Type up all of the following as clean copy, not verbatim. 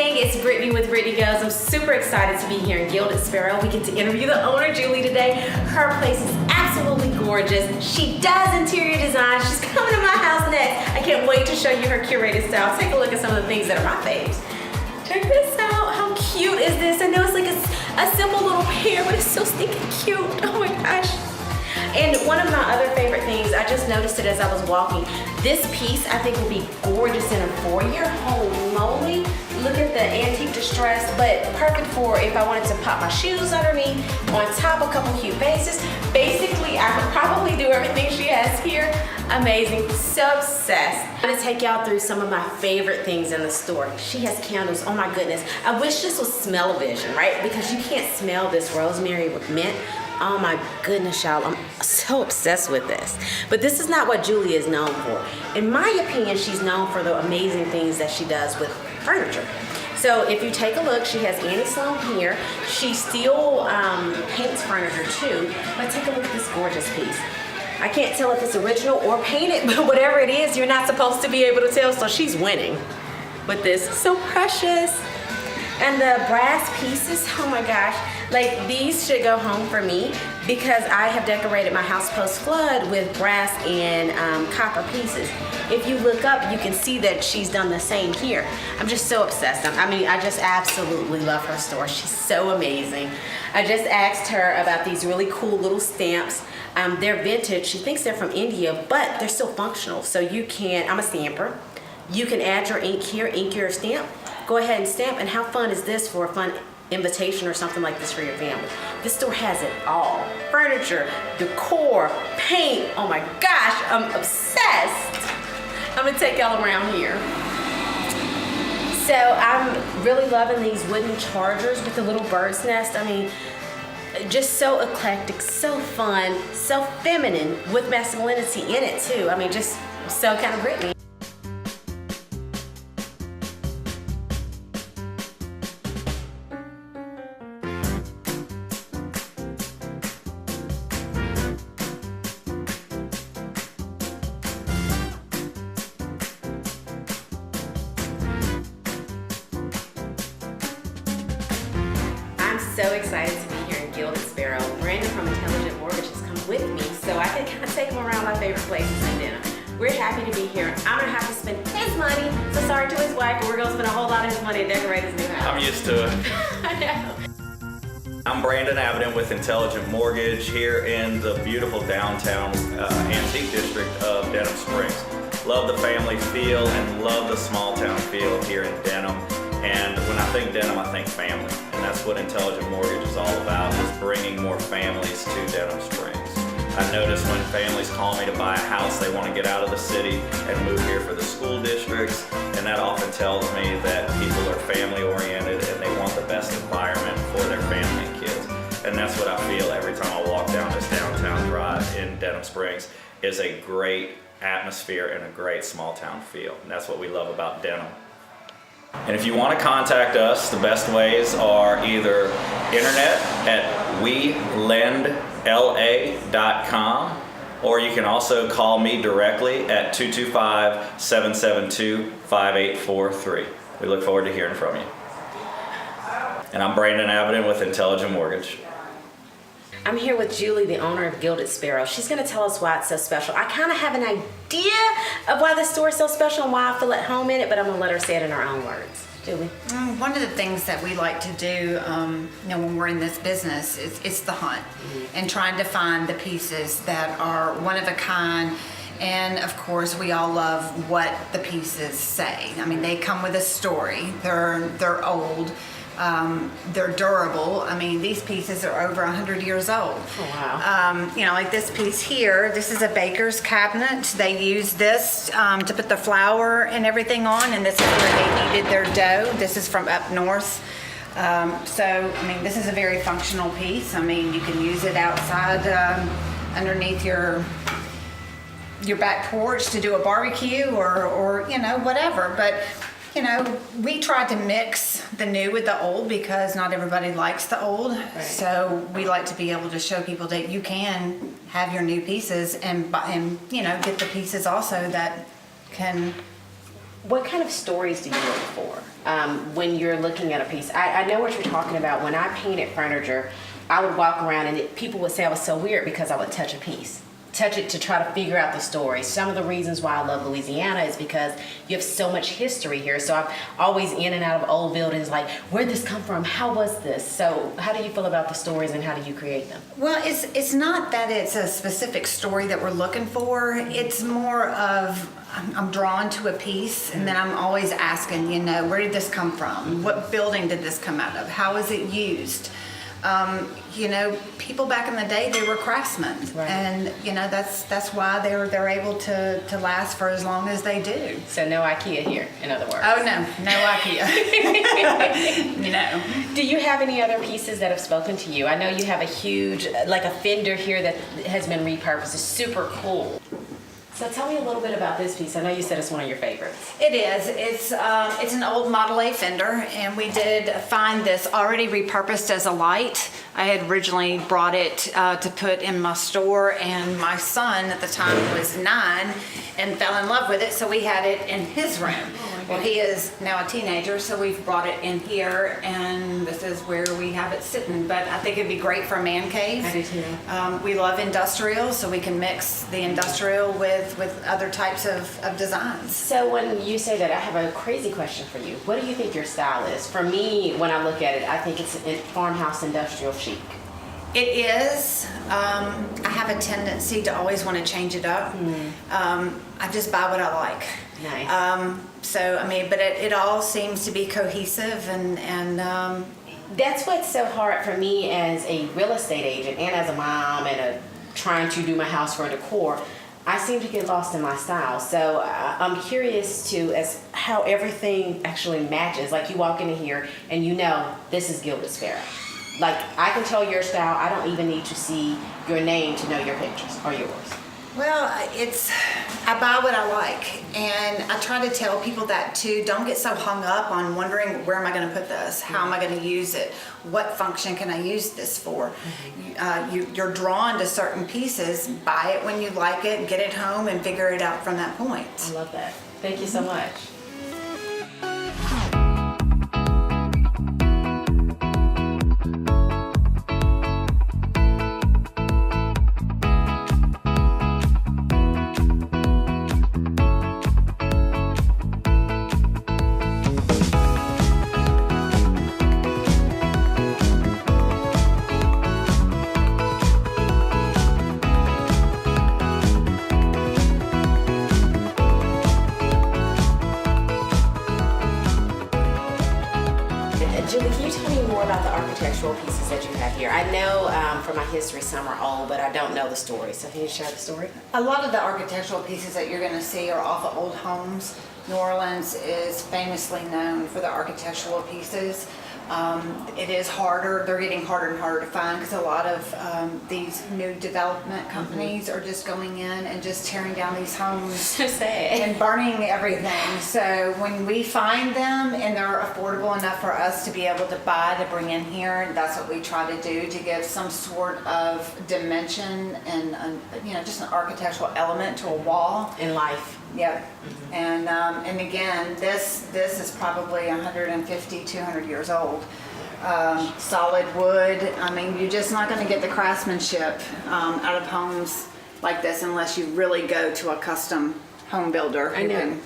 gang, it's Brittany with Brittiny Goes. I'm super excited to be here in Gilded Sparrow. We get to interview the owner, Julie, today. Her place is absolutely gorgeous. She does interior design. She's coming to my house next. I can't wait to show you her curated style. Take a look at some of the things that are my faves. Check this out. How cute is this? I know it's like a simple little pair, but it's so stinking cute. Oh my gosh. And one of my other favorite things, I just noticed it as I was walking. This piece I think will be gorgeous in a foyer. Holy moly. Look at the antique distress, but perfect for if I wanted to pop my shoes underneath, on top a couple cute vases. Basically, I could probably do everything she has here. Amazing, so obsessed. I'm gonna take y'all through some of my favorite things in the store. She has candles, oh my goodness. I wish this was smell-o-vision, right? Because you can't smell this rosemary with mint. Oh my goodness, y'all, I'm so obsessed with this. But this is not what Julie is known for. In my opinion, she's known for the amazing things that she does with furniture. So if you take a look, she has Annie Sloan here. She still paints furniture too, but take a look at this gorgeous piece. I can't tell if it's original or painted, but whatever it is, you're not supposed to be able to tell, so she's winning with this. So precious. And the brass pieces, oh my gosh, like these should go home for me because I have decorated my house post-flood with brass and copper pieces. If you look up, you can see that she's done the same here. I'm just so obsessed. I mean, I just absolutely love her store. She's so amazing. I just asked her about these really cool little stamps. They're vintage. She thinks they're from India, but they're still functional. So you can, I'm a stamper. You can add your ink here, ink your stamp. Go ahead and stamp, and how fun is this for a fun invitation or something like this for your family? This store has it all. Furniture, decor, paint, oh my gosh, I'm obsessed. I'm gonna take y'all around here. So I'm really loving these wooden chargers with the little bird's nest. I mean, just so eclectic, so fun, so feminine with masculinity in it too. I mean, just so kind of Brittany. So excited to be here in Gilded Sparrow. Brandon from Intelligent Mortgage has come with me so I can kind of take him around my favorite places in Denham. We're happy to be here. I'm gonna have to spend his money, so sorry to his wife, but we're gonna spend a whole lot of his money to decorate his new house. I'm used to it. I know. I'm Brandon Avedon with Intelligent Mortgage here in the beautiful downtown antique district of Denham Springs. Love the family feel and love the small town feel here in Denham. And when I think Denham, I think family. And that's what Intelligent Mortgage is all about, is bringing more families to Denham Springs. I notice when families call me to buy a house, they want to get out of the city and move here for the school districts. And that often tells me that people are family oriented and they want the best environment for their family and kids. And that's what I feel every time I walk down this downtown drive in Denham Springs, is a great atmosphere and a great small town feel. And that's what we love about Denham. And if you want to contact us, the best ways are either internet at welendla.com, or you can also call me directly at 225-772-5843. We look forward to hearing from you. And I'm Brandon Avedon with Intelligent Mortgage. I'm here with Julie, the owner of Gilded Sparrow. She's gonna tell us why it's so special. I kind of have an idea of why the store is so special and why I feel at home in it, but I'm gonna let her say it in her own words. Julie? One of the things that we like to do, when we're in this business, it's the hunt and trying to find the pieces that are one of a kind. And of course, we all love what the pieces say. I mean, they come with a story. They're old. They're durable. I mean, these pieces are over 100 years old. Oh, wow. Like this piece here, this is a baker's cabinet. They use this to put the flour and everything on, and this is where they kneaded their dough. This is from up north. This is a very functional piece. I mean, you can use it outside underneath your back porch to do a barbecue or whatever. But we try to mix the new with the old because not everybody likes the old. Right. So we like to be able to show people that you can have your new pieces and get the pieces also that can What kind of stories do you look for when you're looking at a piece? I know what you're talking about. When I painted furniture, I would walk around and people would say I was so weird because I would touch a piece. Touch it to try to figure out the story. Some of the reasons why I love Louisiana is because you have so much history here. So I'm always in and out of old buildings like, where'd this come from? How was this? So how do you feel about the stories and how do you create them? Well, it's not that it's a specific story that we're looking for. It's more of I'm drawn to a piece and then I'm always asking, where did this come from? What building did this come out of? How is it used? People back in the day, they were craftsmen, right. And that's why they're able to last for as long as they do. So no IKEA here, in other words. Oh no IKEA. No. Do you have any other pieces that have spoken to you? I know you have a huge, like a fender here that has been repurposed. It's super cool. So tell me a little bit about this piece. I know you said it's one of your favorites. It is. It's an old Model A fender, and we did find this already repurposed as a light. I had originally brought it to put in my store, and my son at the time was 9 and fell in love with it, so we had it in his room. Well, he is now a teenager, so we've brought it in here, and this is where we have it sitting. But I think it'd be great for a man cave. I do too. We love industrial, so we can mix the industrial with other types of designs. So when you say that, I have a crazy question for you. What do you think your style is? For me, when I look at it, I think it's farmhouse industrial chic. It is. I have a tendency to always want to change it up. I just buy what I like. Nice. But it all seems to be cohesive and That's what's so hard for me as a real estate agent and as a mom and trying to do my house for decor. I seem to get lost in my style. So I'm curious as how everything actually matches. Like you walk into here and this is Gilded Sparrow. Like I can tell your style. I don't even need to see your name to know your pictures or yours. Well, I buy what I like, and I try to tell people that too. Don't get so hung up on wondering where am I going to put this? How am I going to use it? What function can I use this for? You're drawn to certain pieces. Buy it when you like it, get it home, and figure it out from that point. I love that. Thank you so much. Julie, can you tell me more about the architectural pieces that you have here? I know from my history some are old, but I don't know the story. So can you share the story? A lot of the architectural pieces that you're going to see are off of old homes. New Orleans is famously known for the architectural pieces. It is harder. They're getting harder and harder to find because a lot of these new development companies are just going in and just tearing down these homes So sad. and burning everything. So when we find them and they're affordable enough for us to be able to buy to bring in here, that's what we try to do to give some sort of dimension and just an architectural element to a wall. In life. Yep. And again, this is probably 150, 200 years old. Solid wood. I mean, you're just not going to get the craftsmanship out of homes like this unless you really go to a custom home builder. I know.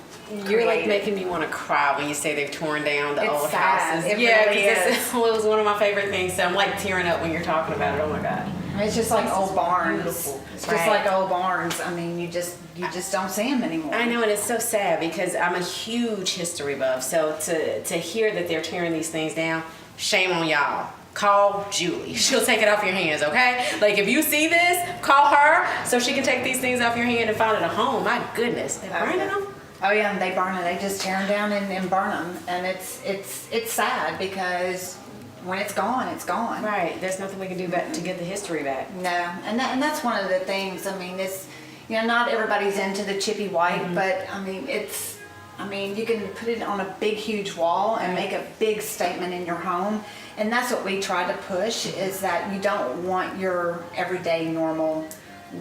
You're like making me want to cry when you say they've torn down the old houses. It really is. It was one of my favorite things. So I'm like tearing up when you're talking about it. Oh my God. It's just like old barns. Beautiful. It's just like old barns. I mean, you just don't see them anymore. I know, and it's so sad because I'm a huge history buff. So to hear that they're tearing these things down, shame on y'all. Call Julie. She'll take it off your hands, okay? Like if you see this, call her so she can take these things off your hand and find it a home. My goodness, they're burning them. Oh yeah, they burn them. They just tear them down and burn them, and it's sad because when it's gone, it's gone. Right. There's nothing we can do to get the history back. No, and that's one of the things. I mean, it's not everybody's into the chippy white, but I mean, you can put it on a big, huge wall and make a big statement in your home, and that's what we try to push is that you don't want your everyday normal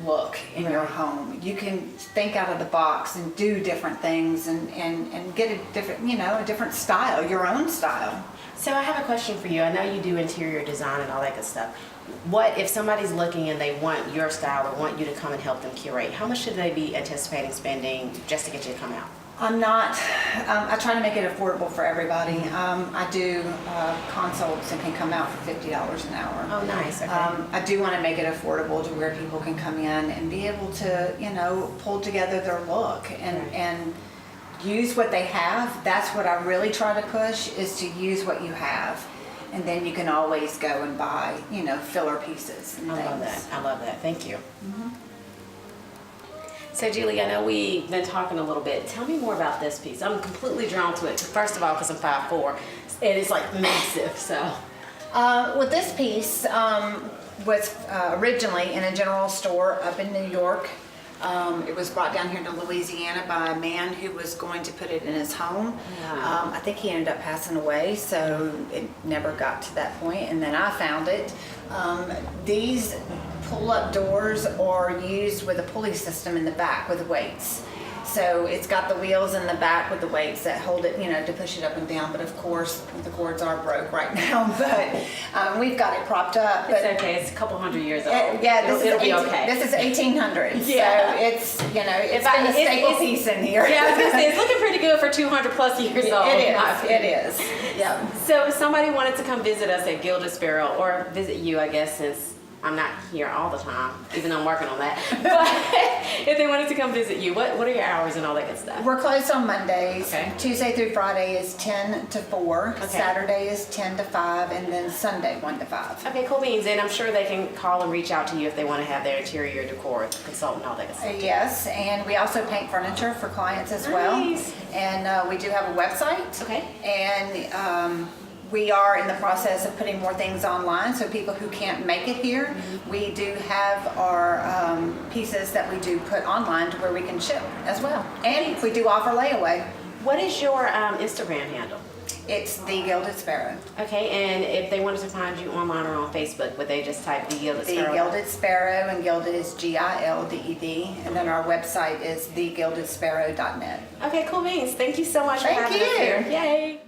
look in your home. You can think out of the box and do different things and get a different, a different style, your own style. So I have a question for you. I know you do interior design and all that good stuff. What if somebody's looking and they want your style or want you to come and help them curate? How much should they be anticipating spending just to get you to come out? I try to make it affordable for everybody. I do consults and can come out for $50 an hour. Oh, nice. Okay. I do want to make it affordable to where people can come in and be able to, pull together their look and use what they have. That's what I really try to push, is to use what you have. And then you can always go and buy, filler pieces and things. I love that. Thank you. So Julie, I know we've been talking a little bit. Tell me more about this piece. I'm completely drawn to it. First of all, because I'm 5'4", and it's like massive. So, well, this piece was originally in a general store up in New York. It was brought down here to Louisiana by a man who was going to put it in his home. Wow. I think he ended up passing away, so it never got to that point. And then I found it. These pull-up doors are used with a pulley system in the back with weights. So it's got the wheels in the back with the weights that hold it, to push it up and down. But of course, the cords are broke right now. But we've got it propped up. It's okay. It's a couple hundred years old. It'll be okay. This is 1800s. Yeah. So it's, it's been a staple piece in here. Yeah, I was gonna say it's looking pretty good for 200 plus years old. It is. Yeah. So if somebody wanted to come visit us at Gilded Sparrow, or visit you, I guess, since I'm not here all the time, even though I'm working on that. But if they wanted to come visit you, what are your hours and all that good stuff? We're closed on Mondays. Okay. Tuesday through Friday is 10 to 4. Okay. Saturday is 10 to 5, and then Sunday 1 to 5. Okay, cool beans. And I'm sure they can call and reach out to you if they want to have their interior decor consultant, all that good stuff. Yes, and we also paint furniture for clients as well. Nice. And we do have a website. Okay. And we are in the process of putting more things online, so people who can't make it here, we do have our pieces that we do put online to where we can ship as well. And we do offer layaway. What is your Instagram handle? It's The Gilded Sparrow. Okay, and if they wanted to find you online or on Facebook, would they just type The Gilded The Sparrow? Gilded Sparrow, and Gilded is Gilded, and then our website is thegildedsparrow.net. Okay, cool beans. Thank you so much for Thank having us you. here. Yay!